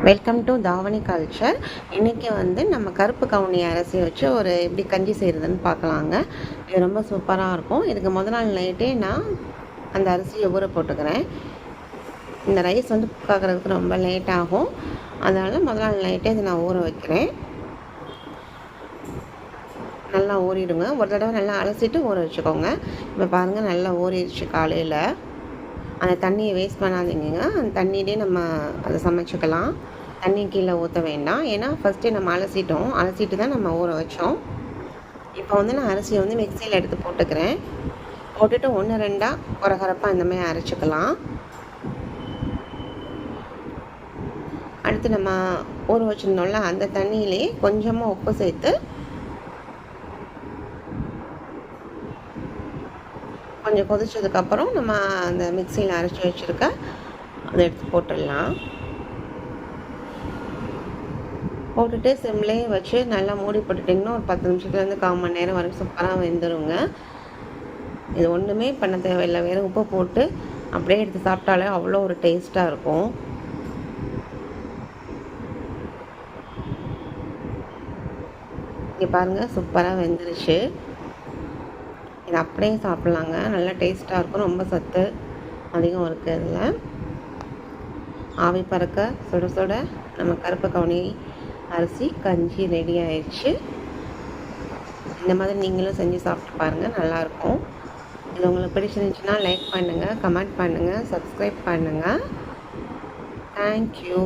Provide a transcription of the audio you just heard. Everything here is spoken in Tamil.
வெல்கம் டு தாவணி கல்ச்சர். இன்றைக்கி நம்ம கருப்பு கவுனி அரிசி வச்சு ஒரு எப்படி கஞ்சி செய்கிறதுன்னு பார்க்கலாங்க. இது ரொம்ப சூப்பராக இருக்கும். இதுக்கு முதல் நாள் நைட்டே நான் அந்த அரிசியை ஊற போட்டுக்கிறேன். இந்த ரைஸ் குக் ஆகிறதுக்கு ரொம்ப லேட் ஆகும், அதனால் முதல் நாள் நைட்டே இதை நான் ஊற வைக்கிறேன். நல்லா ஊறிடுங்க. ஒரு தடவை நல்லா அலசிட்டு ஊற வச்சுக்கோங்க. இப்போ பாருங்கள், நல்லா ஊறிடுச்சு. காலையில் அந்த தண்ணியை வேஸ்ட் பண்ணாதீங்க. அந்த தண்ணியிலே நம்ம அதை சமைச்சிக்கலாம். தண்ணி கீழே ஊற்ற வேண்டாம், ஏன்னா ஃபஸ்ட்டே நம்ம அலசிட்டு தான் நம்ம ஊற வச்சோம். இப்போ நான் அரிசியை மிக்சியில் எடுத்து போட்டுக்கிறேன். போட்டுட்டு 1-2 குறகுறப்பாக இந்த மாதிரி அரைச்சிக்கலாம். அடுத்து நம்ம ஊற வச்சுருந்தோம்ல, அந்த தண்ணியிலே கொஞ்சமாக உப்பு சேர்த்து கொஞ்சம் கொதிச்சதுக்கப்புறம் நம்ம அந்த மிக்சியில் அரைச்சி வச்சுருக்க அதை எடுத்து போட்டுடலாம். போட்டுட்டு சிம்லேயே வச்சு நல்லா மூடி போட்டுட்டிங்கன்னா ஒரு 10 நிமிஷத்துலேருந்து 1/4 மணி நேரம் வரைக்கும் சூப்பராக வெந்துடுங்க. இது ஒன்றுமே பண்ண தேவையில்லை, வேறு உப்பு போட்டு அப்படியே எடுத்து சாப்பிட்டாலே அவ்வளோ ஒரு டேஸ்ட்டாக இருக்கும். இங்கே பாருங்கள், சூப்பராக வெந்துருச்சு. இது அப்படியே சாப்பிட்லாங்க, நல்லா டேஸ்ட்டாக இருக்கும். ரொம்ப சத்து அதிகம் இருக்குது இதில். ஆவி பறக்க சுட சுட நம்ம கருப்பு கவுனி அரிசி கஞ்சி ரெடி ஆயிடுச்சு. இந்த மாதிரி நீங்களும் செஞ்சு சாப்பிட்டு பாருங்கள், நல்லாயிருக்கும். இது உங்களுக்கு பிடிச்சிருந்துச்சுன்னா லைக் பண்ணுங்கள், கமெண்ட் பண்ணுங்கள், சப்ஸ்கிரைப் பண்ணுங்கள். தேங்க்யூ.